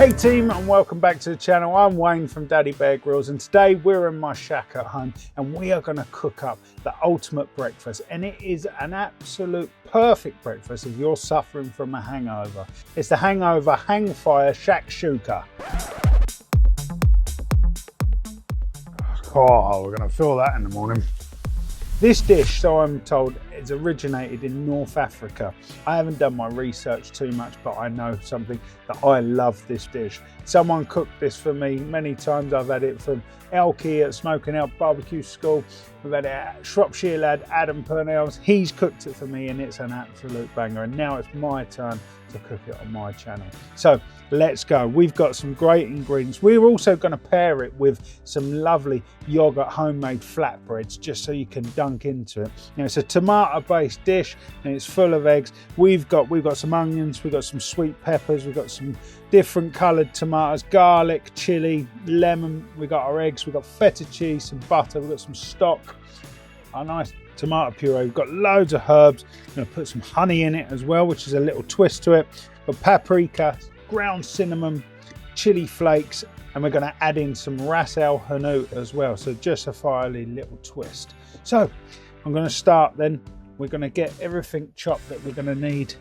Hey team, and welcome back to the channel. I'm Wayne from Daddy Bear Grills, and today we're in my shack at home and we are going to cook up the ultimate breakfast, and it is an absolute perfect breakfast if you're suffering from a hangover. It's the Hangover Hang-Fire Shakshuka. Oh, we're going to feel that in the morning. This dish, so I'm told, is originated in North Africa. I haven't done my research too much, but I know something that I love this dish. Someone cooked this for me many times. I've had it from Elkie at Smoking Out Barbecue School. We've had it at Shropshire lad Adam Purnell's. He's cooked it for me and it's an absolute banger. And now it's my turn to cook it on my channel. So let's go. We've got some great ingredients. We're also going to pair it with some lovely yogurt homemade flatbreads, just so you can dunk into it. You know, it's a tomato based dish and it's full of eggs. We've got some onions, we've got some sweet peppers, we've got some different coloured tomatoes, garlic, chilli, lemon, we've got our eggs, we've got feta cheese, some butter, we've got some stock, a nice tomato puree, we've got loads of herbs. I'm going to put some honey in it as well, which is a little twist to it. We've got paprika, ground cinnamon, chili flakes, and we're going to add in some ras el hanout as well, so just a fiery little twist. So I'm going to start then. We're going to get everything chopped that we're going to need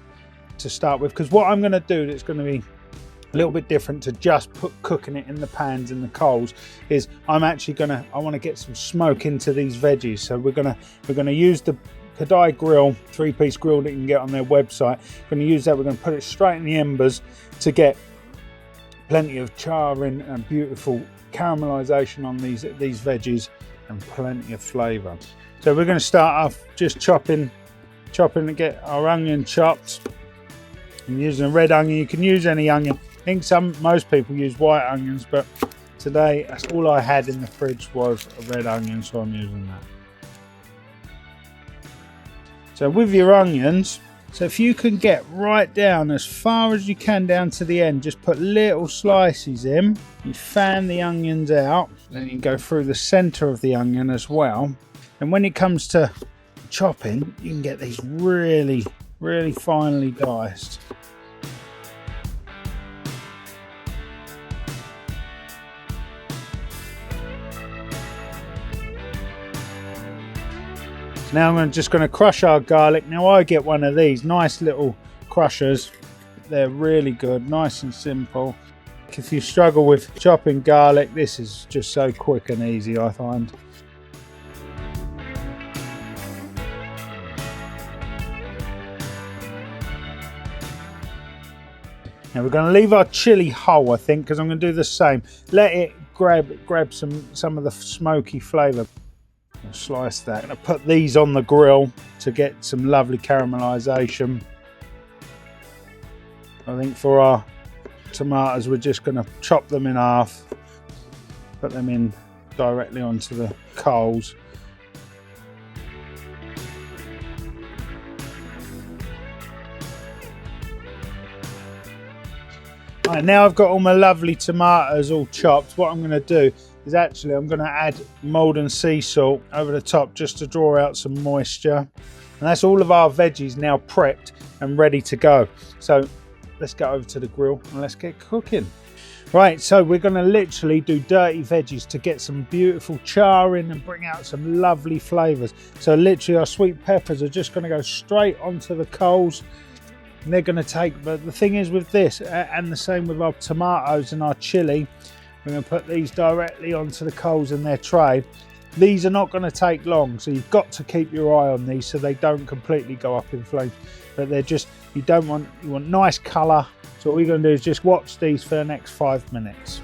to start with, because what I'm going to do that's going to be a little bit different to just cooking it in the pans and the coals is I want to get some smoke into these veggies. So we're going to use the Kadai grill, 3-piece grill that you can get on their website. We're going to use that. We're going to put it straight in the embers to get plenty of char in and beautiful caramelization on these veggies and plenty of flavour. So we're going to start off just chopping to get our onion chopped. I'm using a red onion. You can use any onion. I think most people use white onions, but today that's all I had in the fridge was a red onion, so I'm using that. So with your onions, so if you can get right down as far as you can down to the end, just put little slices in. You fan the onions out, then you go through the centre of the onion as well. And when it comes to chopping, you can get these really, really finely diced. Now I'm just going to crush our garlic. Now I get one of these nice little crushers. They're really good, nice and simple. If you struggle with chopping garlic, this is just so quick and easy, I find. Now we're going to leave our chili whole, I think, because I'm going to do the same. Let it grab some of the smoky flavour. I'll slice that. I'm going to put these on the grill to get some lovely caramelisation. I think for our tomatoes, we're just going to chop them in half, put them in directly onto the coals. Right, now I've got all my lovely tomatoes all chopped. What I'm going to do is I'm going to add Maldon sea salt over the top just to draw out some moisture. And that's all of our veggies now prepped and ready to go. So let's go over to the grill and let's get cooking. Right, so we're going to literally do dirty veggies to get some beautiful char in and bring out some lovely flavours. So literally our sweet peppers are just going to go straight onto the coals. And they're going to take, but the thing is with this, and the same with our tomatoes and our chilli, we're going to put these directly onto the coals in their tray. These are not going to take long, so you've got to keep your eye on these so they don't completely go up in flames. But they're just, you want nice colour. So what we're going to do is just watch these for the next 5 minutes.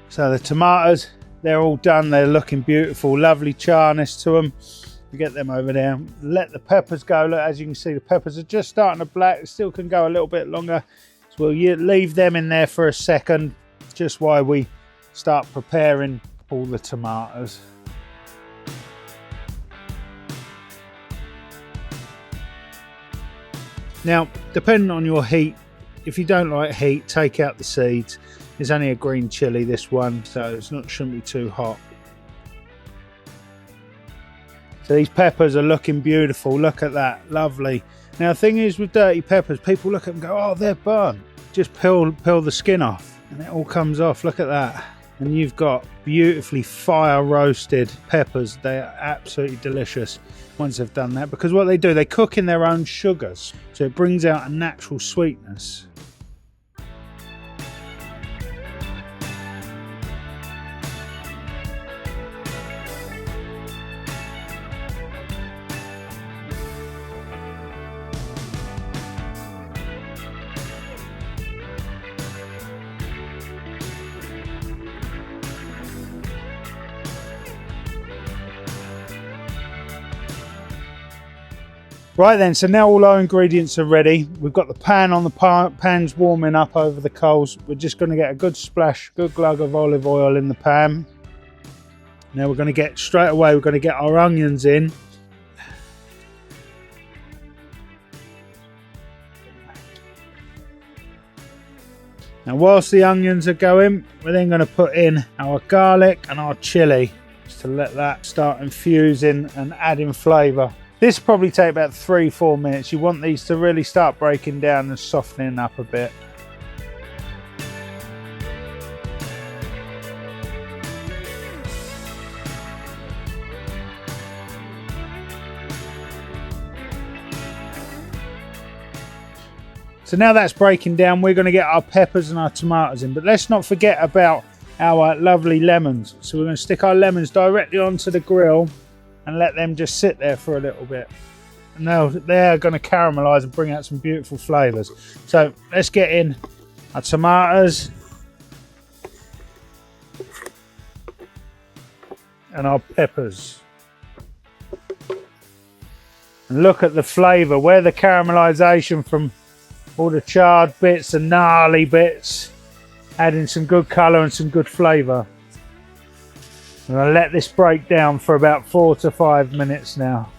So the tomatoes, they're all done. They're looking beautiful, lovely charness to them. We get them over there. Let the peppers go. Look, as you can see, the peppers are just starting to black. It still can go a little bit longer. So we'll leave them in there for a second, just while we start preparing all the tomatoes. Now, depending on your heat, if you don't like heat, take out the seeds. It's only a green chilli, this one, so shouldn't be too hot. So these peppers are looking beautiful. Look at that, lovely. Now the thing is with dirty peppers, people look at them and go, oh, they're burnt. Just peel the skin off and it all comes off. Look at that. And you've got beautifully fire roasted peppers. They are absolutely delicious once they've done that, because what they do, they cook in their own sugars. So it brings out a natural sweetness. Right then, so now all our ingredients are ready. We've got the pan on the pan's warming up over the coals. We're just going to get a good splash, good glug of olive oil in the pan. Now we're going to get, straight away, we're going to get our onions in. Now whilst the onions are going, we're then going to put in our garlic and our chilli, just to let that start infusing and adding flavour. This will probably take about 3-4 minutes. You want these to really start breaking down and softening up a bit. So now that's breaking down, we're going to get our peppers and our tomatoes in. But let's not forget about our lovely lemons. So we're going to stick our lemons directly onto the grill and let them just sit there for a little bit. And now they're going to caramelise and bring out some beautiful flavours. So let's get in our tomatoes and our peppers. And look at the flavour, where the caramelisation from all the charred bits and gnarly bits, adding some good colour and some good flavour. I'm going to let this break down for about 4 to 5 minutes now.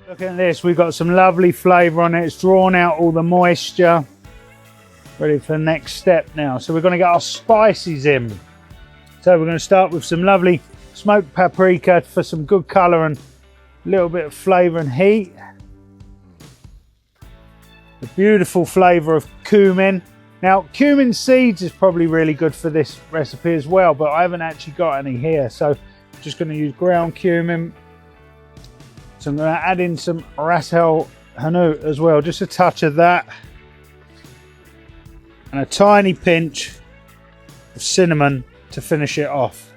Look at this, we've got some lovely flavour on it. It's drawn out all the moisture. Ready for the next step now. So we're going to get our spices in. So we're going to start with some lovely smoked paprika for some good colour and a little bit of flavour and heat. The beautiful flavour of cumin. Now cumin seeds is probably really good for this recipe as well, but I haven't actually got any here, so I'm just going to use ground cumin. So I'm going to add in some ras el hanout as well, just a touch of that, and a tiny pinch of cinnamon to finish it off.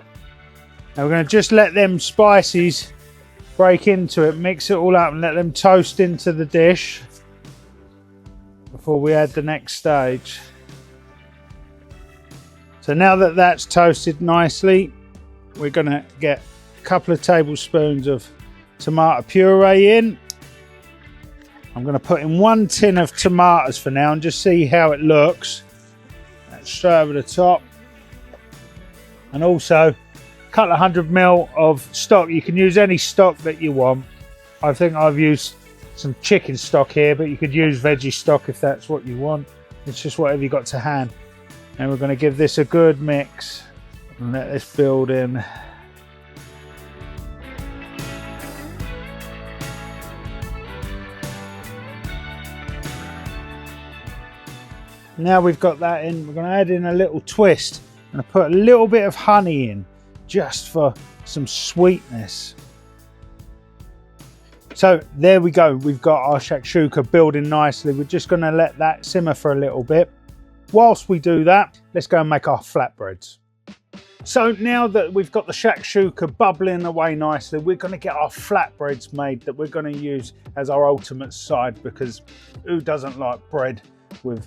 Now we're going to just let them spices break into it, mix it all up and let them toast into the dish before we add the next stage. So now that that's toasted nicely, we're going to get a couple of tablespoons of tomato puree in. I'm going to put in 1 tin of tomatoes for now and just see how it looks. That's straight over the top. And also a couple of 100 ml of stock. You can use any stock that you want. I think I've used some chicken stock here, but you could use veggie stock if that's what you want. It's just whatever you got to hand. And we're going to give this a good mix and let this build in. Now we've got that in, we're going to add in a little twist and I put a little bit of honey in just for some sweetness. So there we go, we've got our shakshuka building nicely. We're just going to let that simmer for a little bit. Whilst we do that, let's go and make our flatbreads. So now that we've got the shakshuka bubbling away nicely, we're going to get our flatbreads made that we're going to use as our ultimate side, because who doesn't like bread with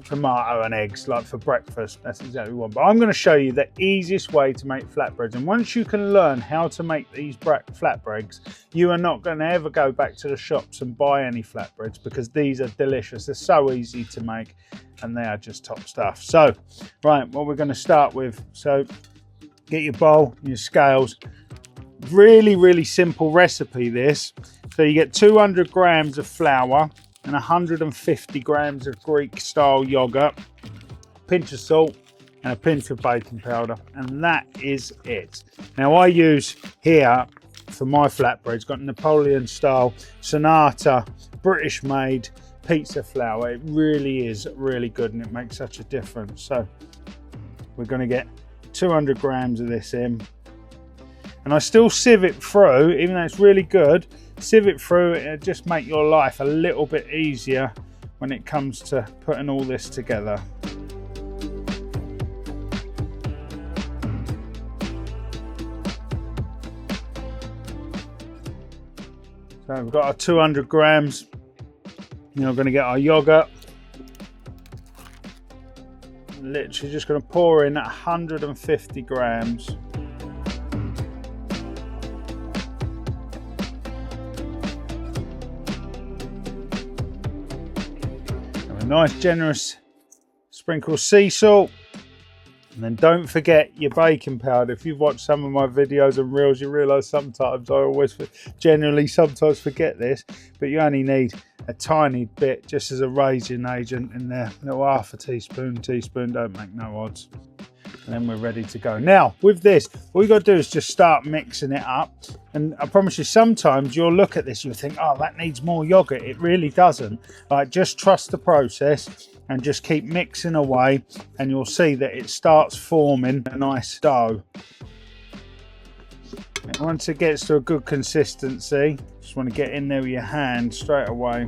tomato and eggs, like for breakfast? That's exactly what. But I'm going to show you the easiest way to make flatbreads, and once you can learn how to make these flatbreads, you are not going to ever go back to the shops and buy any flatbreads, because these are delicious. They're so easy to make and they are just top stuff. So right, what we're going to start with, so get your bowl, your scales. Really simple recipe this. So you get 200 grams of flour and 150 grams of Greek style yogurt, pinch of salt, and a pinch of baking powder, and that is it. Now I use here for my flatbreads, got Napoleon style, Sonata, British made pizza flour. It really is really good and it makes such a difference. So we're going to get 200 grams of this in, and I still sieve it through, even though it's really good. Sieve it through, it'll just make your life a little bit easier when it comes to putting all this together. So we've got our 200 grams. Now we're going to get our yogurt. Literally just going to pour in 150 grams. And a nice generous sprinkle of sea salt. And then don't forget your baking powder. If you've watched some of my videos and reels, you realise sometimes sometimes forget this, but you only need a tiny bit just as a raising agent in there. A little half a teaspoon, don't make no odds. And then we're ready to go. Now with this, all you got to do is just start mixing it up. And I promise you, sometimes you'll look at this, you'll think, oh, that needs more yogurt. It really doesn't. Like, just trust the process and just keep mixing away, and you'll see that it starts forming a nice dough. And once it gets to a good consistency, just want to get in there with your hand straight away.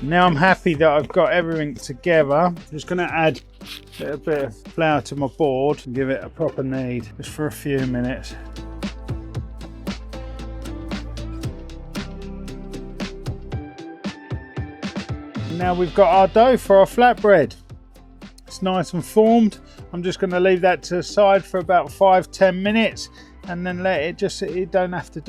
Now I'm happy that I've got everything together. I'm just going to add a bit of flour to my board and give it a proper knead just for a few minutes. Now we've got our dough for our flatbread. It's nice and formed. I'm just going to leave that to the side for about 5–10 minutes and then let it just, it doesn't have to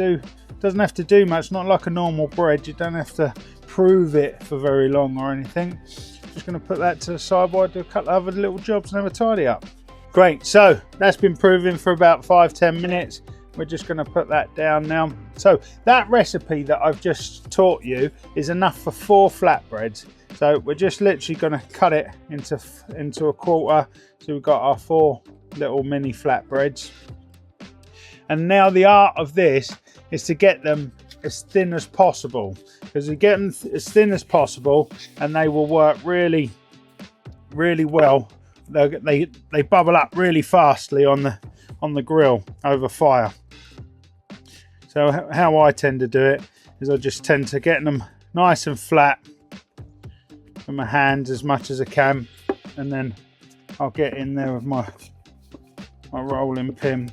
do much, not like a normal bread. You don't have to prove it for very long or anything. Just going to put that to the side while I do a couple of other little jobs and have a tidy up. Great, so that's been proving for about 5–10 minutes. We're just going to put that down now. So that recipe that I've just taught you is enough for 4 flatbreads. So we're just literally going to cut it into a quarter. So we've got our 4 little mini flatbreads. And now the art of this is to get them as thin as possible, because you get them as thin as possible and they will work really well. They bubble up really fastly on the grill over fire. So how I tend to do it is I just tend to get them nice and flat with my hands as much as I can, and then I'll get in there with my rolling pin.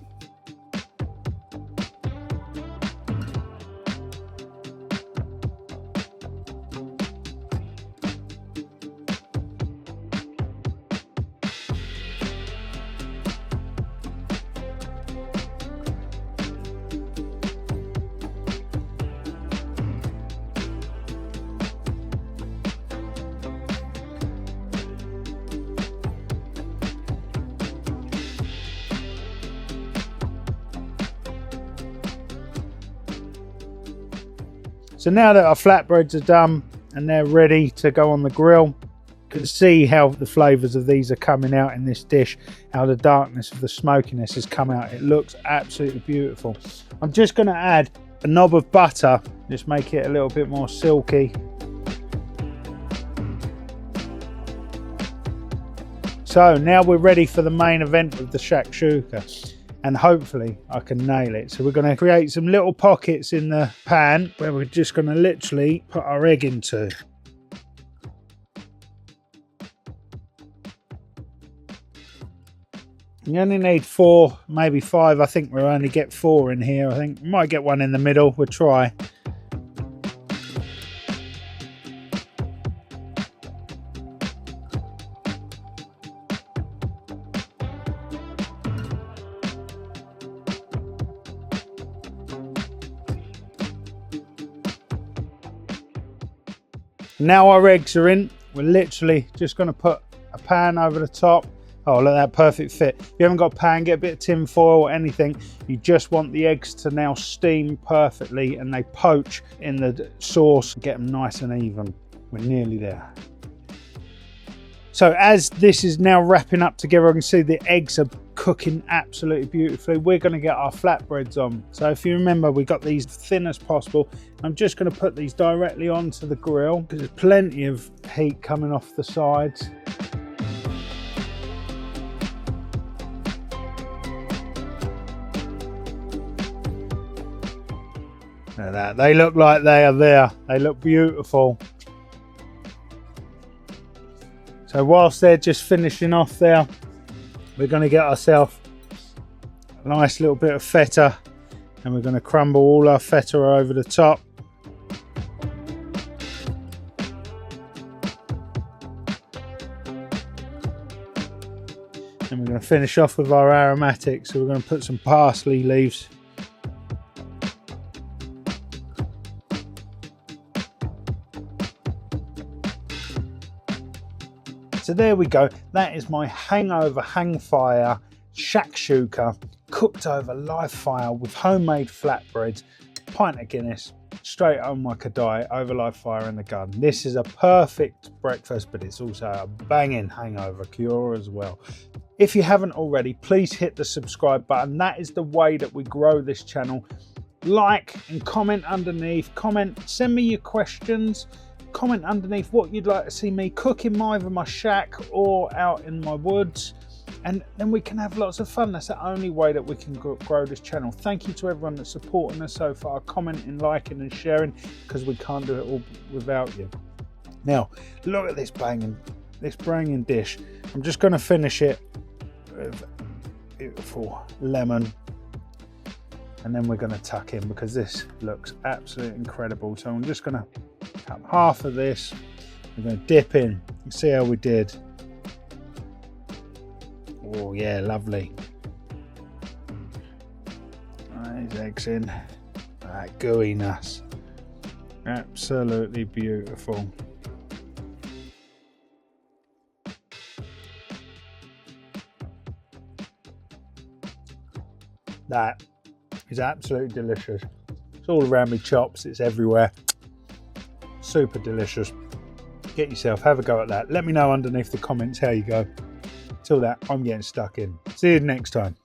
So now that our flatbreads are done and they're ready to go on the grill, you can see how the flavours of these are coming out in this dish, how the darkness of the smokiness has come out. It looks absolutely beautiful. I'm just going to add a knob of butter, just make it a little bit more silky. So now we're ready for the main event of the shakshuka. And hopefully I can nail it. So we're going to create some little pockets in the pan where we're just going to literally put our egg into. You only need 4, maybe 5. I think we'll only get 4 in here. I think we might get one in the middle. We'll try. Now our eggs are in, we're literally just going to put a pan over the top, Oh, look at that, perfect fit. If you haven't got a pan, get a bit of tin foil or anything. You just want the eggs to now steam perfectly and they poach in the sauce. Get them nice and even. We're nearly there. So as this is now wrapping up together, I can see the eggs are cooking absolutely beautifully. We're going to get our flatbreads on. So if you remember, we got these thin as possible. I'm just going to put these directly onto the grill because there's plenty of heat coming off the sides. Look at that. They look like they are there. They look beautiful. So whilst they're just finishing off there, we're going to get ourselves a nice little bit of feta, and we're going to crumble all our feta over the top. And we're going to finish off with our aromatics. So we're going to put some parsley leaves. So there we go. That is my hangover hang fire shakshuka, cooked over live fire with homemade flatbreads, pint of Guinness, straight on my Kadai over live fire in the garden. This is a perfect breakfast, but it's also a banging hangover cure as well. If you haven't already, please hit the subscribe button. That is the way that we grow this channel. Like and comment underneath. Comment, send me your questions. Comment underneath what you'd like to see me cook in either my shack or out in my woods, and then we can have lots of fun. That's the only way that we can grow this channel. Thank you to everyone that's supporting us so far, commenting, liking and sharing, because we can't do it all without you. Now look at this banging dish. I'm just going to finish it with beautiful lemon, and then we're going to tuck in because this looks absolutely incredible. So I'm just going to cut half of this. We're going to dip in and see how we did. Oh yeah, lovely. These eggs in. That gooiness. Absolutely beautiful. That is absolutely delicious. It's all around me chops, it's everywhere. Super delicious. Get yourself, have a go at that. Let me know underneath the comments how you go. Till that, I'm getting stuck in. See you next time.